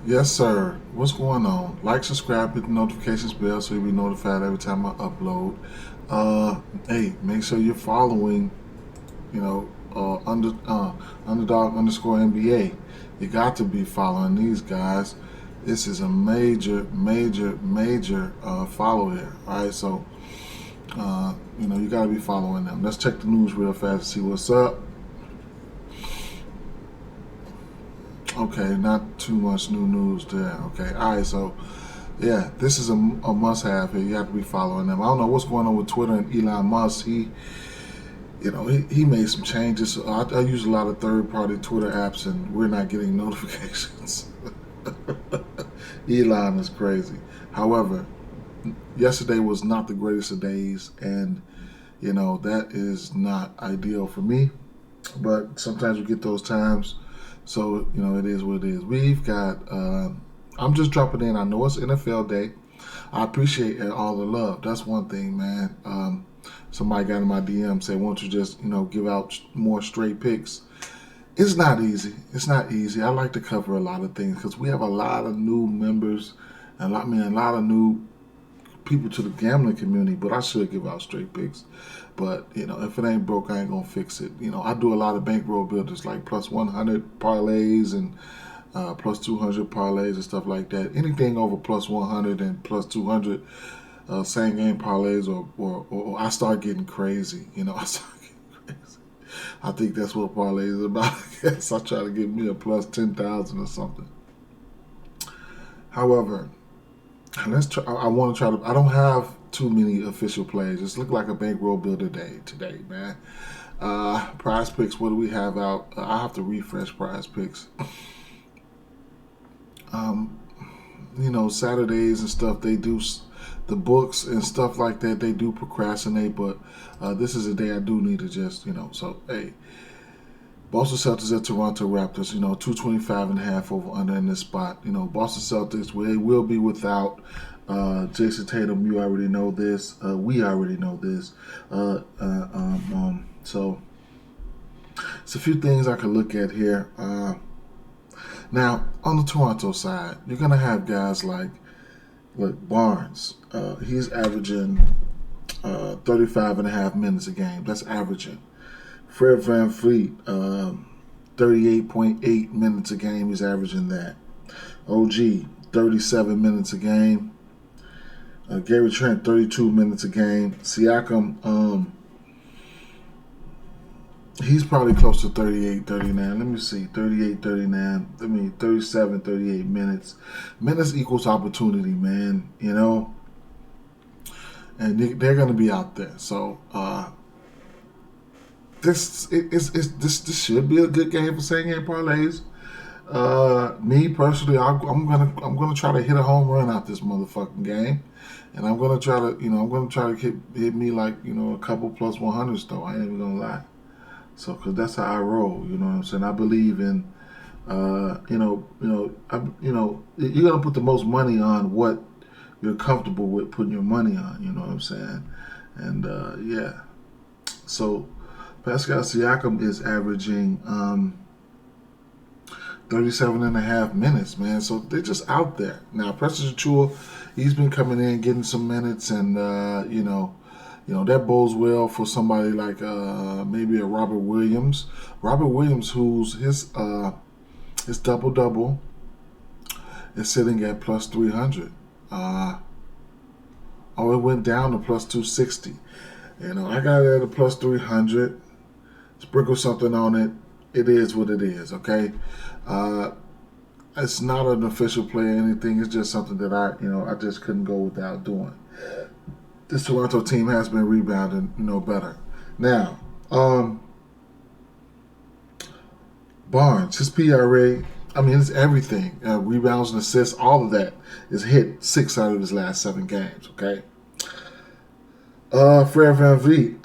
Yes, sir. What's going on? Like, subscribe, hit the notifications bell so you'll be notified every time I upload. Uh, hey, make sure you're following, underdog underscore NBA. You got to be following these guys. This is a major follow here. All right, so you got to be following them. Let's check the news real fast to see what's up. Okay, not too much new news there. Okay, all right, so yeah, this is a must-have here. You have to be following them. I don't know what's going on with Twitter and Elon Musk. He made some changes. So I use a lot of third-party Twitter apps, and we're not getting notifications. Elon is crazy. However, yesterday was not the greatest of days, and that is not ideal for me. But sometimes we get those times, so it is what it is. We've got. I'm just dropping in. I know it's NFL day. I appreciate all the love. That's one thing, man. Somebody got in my DM said, "Won't you just give out more straight picks?" It's not easy. It's not easy. I like to cover a lot of things because we have a lot of new members, and a lot of new people to the gambling community. But I should give out straight picks. But if it ain't broke, I ain't gonna fix it. I do a lot of bankroll builders like plus 100 parlays and plus 200 parlays and stuff like that. Anything over plus 100 and plus 200 same game parlays, or I start getting crazy. I start getting crazy. I think that's what parlay is about. I guess I try to get me a plus 10,000 or something. However, let's try. I want to try to. I don't have too many official plays. It's look like a bankroll builder day today, man. Prize picks. What do we have out? I have to refresh prize picks. Um, Saturdays and stuff, they do the books and stuff like that. They do procrastinate, but this is a day I do need to just, So, hey, Boston Celtics at Toronto Raptors, 225 and a half over under in this spot. Boston Celtics, they will be without Jason Tatum. You already know this. We already know this. So, it's a few things I can look at here. Now, on the Toronto side, you're going to have guys like, look, Barnes. He's averaging 35 and a half minutes a game. That's averaging. Fred Van Fleet, 38.8 minutes a game. He's averaging that. OG, 37 minutes a game. Gary Trent, 32 minutes a game. Siakam, he's probably close to 38, 39. Let me see. 38, 39. 37, 38 minutes. Minutes equals opportunity, man. And they're going to be out there. So this should be a good game for same game parlays. Me personally, I'm gonna try to hit a home run out this motherfucking game, and I'm gonna try to hit me like a couple plus 100s though. I ain't even gonna lie. So, cause that's how I roll. You know what I'm saying? I believe in, you're gonna put the most money on what you're comfortable with putting your money on. You know what I'm saying? And yeah. So, Pascal Siakam is averaging 37 and a half minutes, man. So they're just out there. Now, Preston Chua, he's been coming in, getting some minutes, and that bodes well for somebody like maybe a Robert Williams. Robert Williams, who's his double double is sitting at plus 300. It went down to plus 260. I got it at a plus 300. Sprinkle something on it. It is what it is, okay? Uh, it's not an official play or anything. It's just something that I just couldn't go without doing. This Toronto team has been rebounding, better. Now, Barnes, his PRA, it's everything. Rebounds and assists, all of that is hit 6 out of his last 7 games, okay? Fred Van Vliet,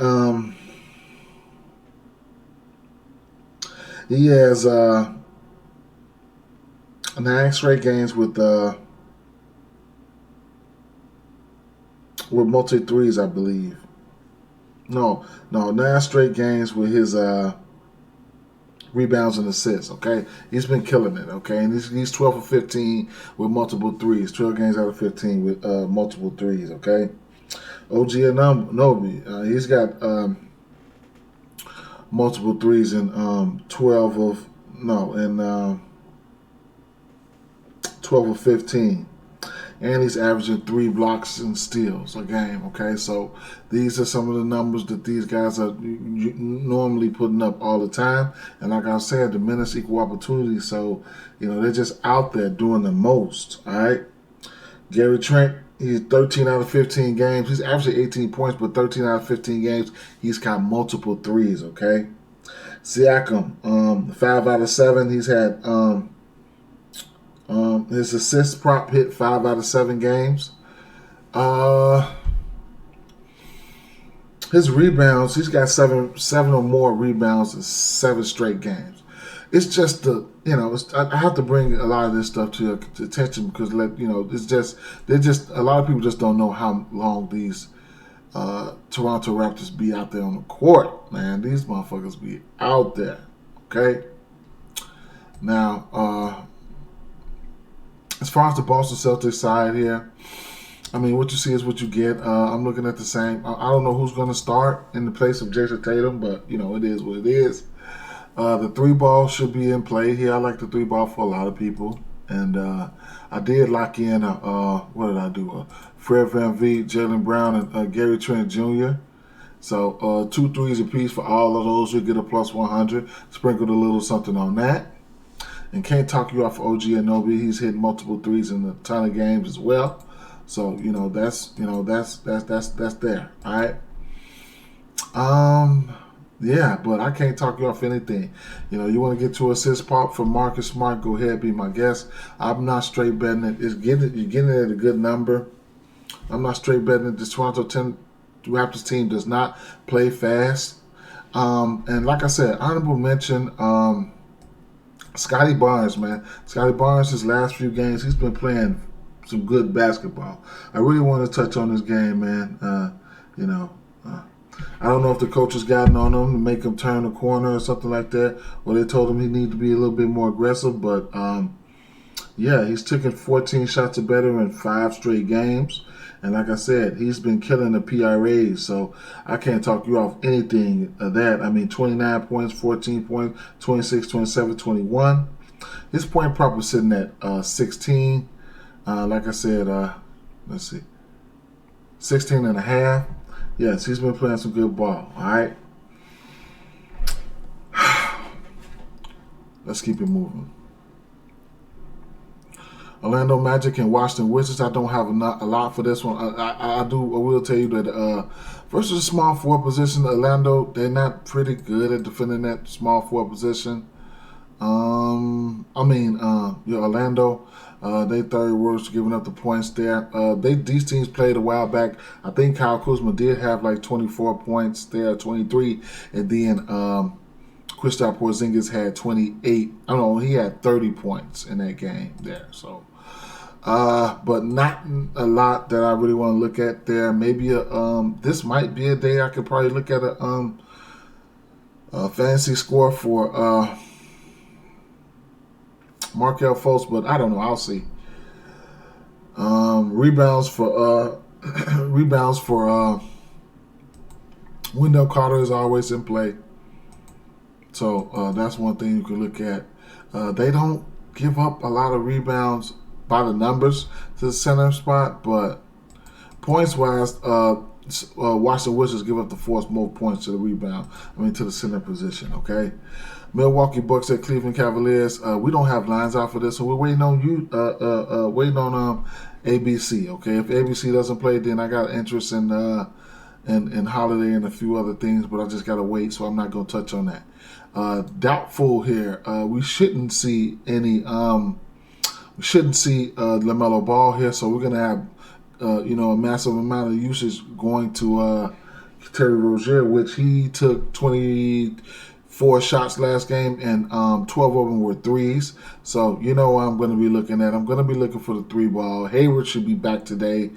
he has 9 straight games with multi threes, I believe. No, 9 straight games with his rebounds and assists, okay? He's been killing it, okay? And he's 12 for 15 with multiple threes. 12 games out of 15 with multiple threes, okay? OG Anunoby, he's got multiple threes in 12 of 15. And he's averaging 3 blocks and steals a game, okay? So these are some of the numbers that these guys are normally putting up all the time. And like I said, the minutes equal opportunity. So, they're just out there doing the most, all right? Gary Trent, he's 13 out of 15 games. He's averaging 18 points, but 13 out of 15 games, he's got multiple threes, okay? Siakam, 5 out of 7. He's had his assist prop hit 5 out of 7 games. His rebounds, he's got seven or more rebounds in 7 straight games. It's just I have to bring a lot of this stuff to your attention because a lot of people just don't know how long these Toronto Raptors be out there on the court, man. These motherfuckers be out there, okay? Now, as far as the Boston Celtics side here, I mean, what you see is what you get. I'm looking at the same. I don't know who's going to start in the place of Jason Tatum, but, it is what it is. The 3-ball should be in play here. I like the 3-ball for a lot of people. And I did lock in, what did I do? Fred VanVleet, Jaylen Brown, and Gary Trent Jr. So 2 threes apiece for all of those. You'll get a plus 100. Sprinkled a little something on that. And can't talk you off OG Anunoby. He's hitting multiple threes in a ton of games as well. So that's there. All right. Yeah, but I can't talk you off anything. You want to get to assist pop for Marcus Smart? Go ahead, be my guest. I'm not straight betting it. You're getting it at a good number. I'm not straight betting it. The Toronto Raptors team does not play fast. And like I said, honorable mention. Scotty Barnes, man. Scotty Barnes, his last few games, he's been playing some good basketball. I really want to touch on this game, man. I don't know if the coach has gotten on him to make him turn the corner or something like that, or they told him he needed to be a little bit more aggressive. But, he's taken 14 shots or better in 5 straight games. And like I said, he's been killing the PRAs, so I can't talk you off anything of that. I mean, 29 points, 14 points, 26, 27, 21. His point prop was sitting at 16. Like I said, let's see, 16 and a half. Yes, he's been playing some good ball, all right? Let's keep it moving. Orlando Magic and Washington Wizards. I don't have a lot for this one. I will tell you that versus a small forward position, Orlando, they're not pretty good at defending that small forward position. Orlando, they third worst giving up the points there. These teams played a while back. I think Kyle Kuzma did have like 24 points there, 23, and then Kristaps Porzingis had 28. I don't know, he had 30 points in that game there. So, but not a lot that I really want to look at there. Maybe this might be a day I could probably look at a fantasy score for Markelle Fultz, but I don't know. I'll see. Rebounds for Wendell Carter is always in play. So that's one thing you can look at. They don't give up a lot of rebounds by the numbers to the center spot, but points-wise, Washington Wizards give up the 4th most points to the rebound. To the center position, okay? Milwaukee Bucks at Cleveland Cavaliers. We don't have lines out for this, so we're waiting on you. Waiting on ABC. Okay, if ABC doesn't play, then I got interest in Holiday and a few other things, but I just gotta wait, so I'm not gonna touch on that. Doubtful here. We shouldn't see any. We shouldn't see LaMelo Ball here, so we're gonna have a massive amount of usage going to Terry Rozier, which he took 24 shots last game, and 12 of them were threes. So what I'm going to be looking at. I'm going to be looking for the 3-ball. Hayward should be back today.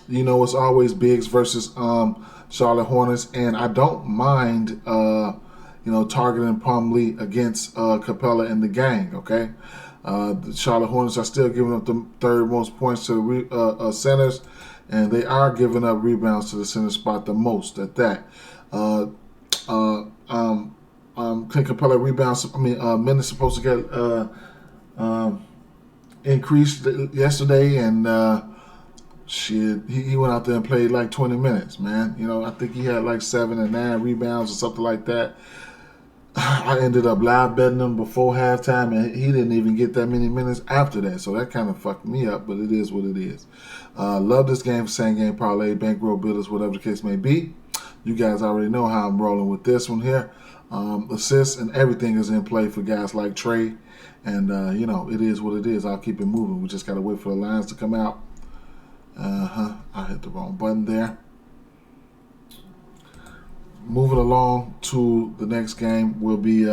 It's always Biggs versus Charlotte Hornets, and I don't mind targeting Plumlee against Capella and the gang. Okay, the Charlotte Hornets are still giving up the third most points to the centers, and they are giving up rebounds to the center spot the most at that. Clint Capella rebounds. Minutes supposed to get increased yesterday, and shit, he went out there and played like 20 minutes, man. I think he had like 7 and 9 rebounds or something like that. I ended up live betting him before halftime, and he didn't even get that many minutes after that. So that kind of fucked me up, but it is what it is. Love this game for same game parlay, bankroll builders, whatever the case may be. You guys already know how I'm rolling with this one here. Assists and everything is in play for guys like Trey. And, it is what it is. I'll keep it moving. We just got to wait for the lines to come out. I hit the wrong button there. Moving along to the next game will be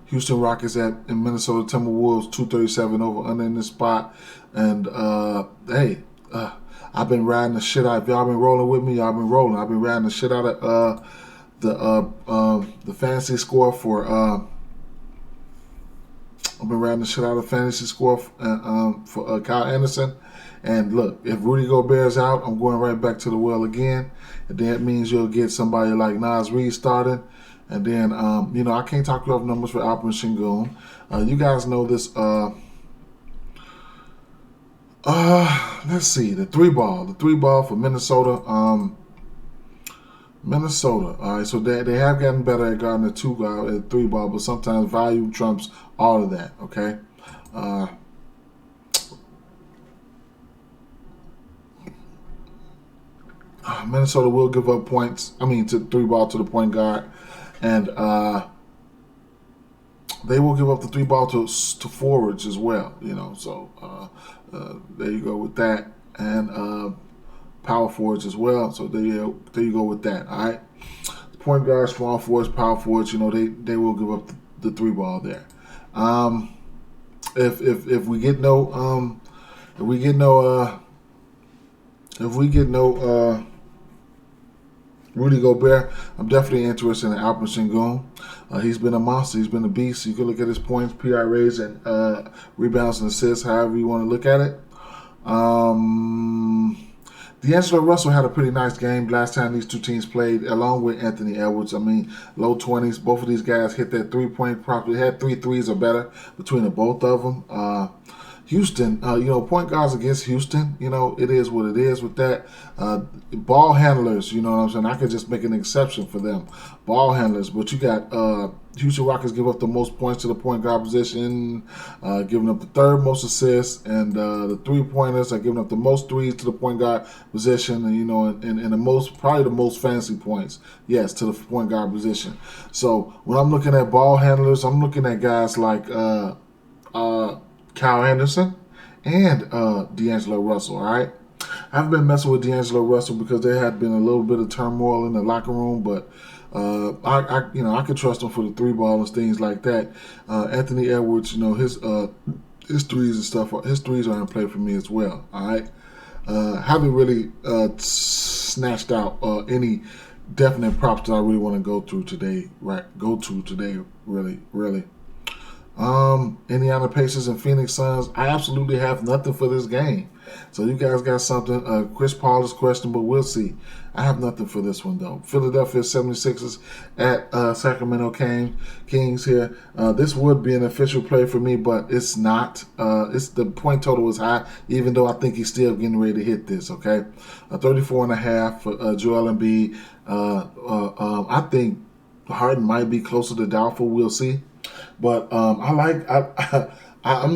Houston Rockets in Minnesota Timberwolves, 237 over under in this spot. And, I've been riding the shit out. If y'all been rolling with me, y'all been rolling. I've been riding the shit out of the fantasy score for I've been riding the shit out of fantasy score for Kyle Anderson. And look, if Rudy Gobert's out, I'm going right back to the well again. And that means you'll get somebody like Nas Reed starting. And then, I can't talk you off numbers for Alperen Sengun. You guys know this. Let's see, the three ball for Minnesota. Minnesota. All right, so they have gotten better at guarding the three ball, but sometimes value trumps all of that. Okay. Minnesota will give up points. To three ball to the point guard, and they will give up the three ball to forwards as well. So there you go with that, and power forwards as well. So there you go with that. All right, point guards, small forwards, power forwards. They will give up the three ball there. If we get no Rudy Gobert, I'm definitely interested in Alperen Sengun. He's been a monster. He's been a beast. You can look at his points, PRAs, and rebounds and assists, however you want to look at it. D'Angelo Russell had a pretty nice game last time these two teams played, along with Anthony Edwards. Low 20s. Both of these guys hit that three-point prop. They had 3 threes or better between the both of them. Houston, point guards against Houston, it is what it is with that. Ball handlers, you know what I'm saying? I could just make an exception for them. Ball handlers, but you got Houston Rockets give up the most points to the point guard position, giving up the third most assists, and the three-pointers are giving up the most threes to the point guard position, and probably the most fantasy points, yes, to the point guard position. So when I'm looking at ball handlers, I'm looking at guys like Kyle Anderson and D'Angelo Russell, all right? I've been messing with D'Angelo Russell because there had been a little bit of turmoil in the locker room, but I could trust him for the three ball and things like that. Anthony Edwards, his threes and stuff, his threes are in play for me as well, all right? Haven't really snatched out any definite props that I really want to go to today, really. Indiana Pacers and Phoenix Suns. I absolutely have nothing for this game. So you guys got something. Chris Paul is questionable. We'll see. I have nothing for this one, though. Philadelphia 76ers at Sacramento Kings here. This would be an official play for me, but it's not. It's the point total is high, even though I think he's still getting ready to hit this, okay? 34.5 for Joel Embiid. I think Harden might be closer to doubtful. We'll see. But I'm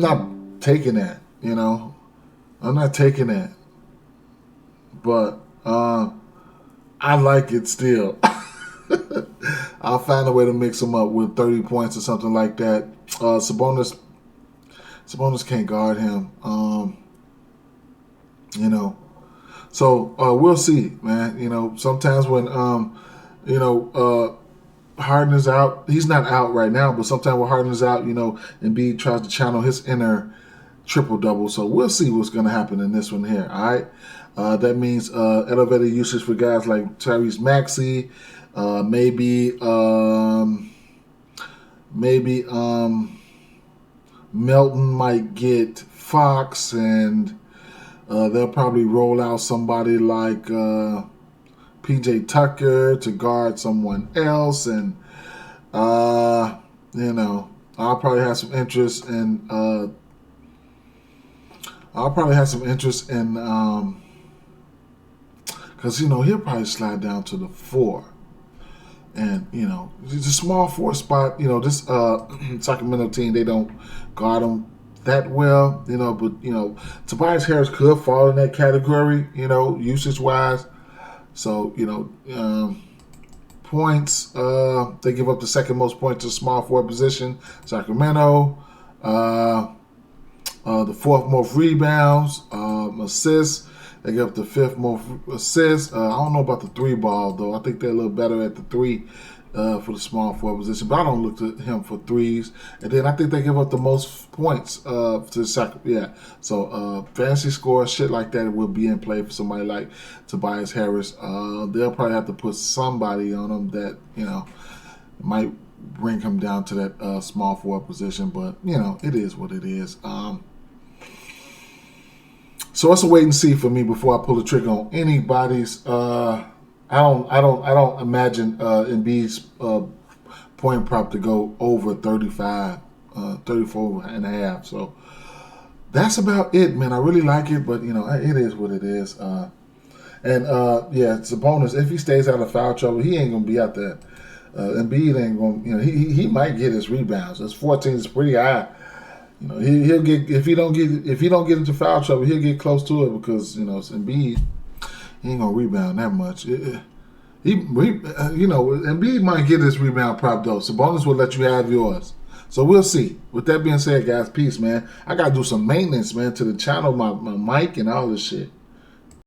not taking that, I'm not taking that. But I like it still. I'll find a way to mix them up with 30 points or something like that. Sabonis can't guard him. So we'll see, man. Sometimes when Harden is out. He's not out right now, but sometimes when Harden is out, Embiid tries to channel his inner triple-double. So we'll see what's going to happen in this one here, all right? That means elevated usage for guys like Tyrese Maxey, maybe Melton might get Fox, and they'll probably roll out somebody like PJ Tucker to guard someone else, and you know, I'll probably have some interest in because you know he'll probably slide down to the 4. And, you know, it's a small 4 spot. You know, this Sacramento team, they don't guard them that well, you know. But, you know, Tobias Harris could fall in that category, you know, usage-wise. So, you know, points, they give up the second most points to small 4 position. Sacramento, the 4th most rebounds, assists. They give up the 5th most assists. I don't know about the 3 ball, though. I think they're a little better at the 3 for the small 4 position. But I don't look to him for 3s. And then I think they give up the most points to Sacramento. Yeah. So fantasy scores, shit like that will be in play for somebody like Tobias Harris. They'll probably have to put somebody on him that, you know, might bring him down to that small 4 position. But, you know, it is what it is. So it's a wait and see for me before I pull the trigger on anybody's. I don't imagine Embiid's point prop to go over 35, 34 and a half. So that's about it, man. I really like it, but you know it is what it is. Yeah, Sabonis, if he stays out of foul trouble, he ain't gonna be out there. Embiid ain't gonna, you know, he might get his rebounds. That's 14 is pretty high. You know, he'll get if he don't get into foul trouble, he'll get close to it because you know Embiid, he ain't gonna rebound that much. You know, Embiid might get his rebound prop though. Sabonis will let you have yours. So we'll see. With that being said, guys, peace, man. I gotta do some maintenance, man, to the channel, my mic and all this shit.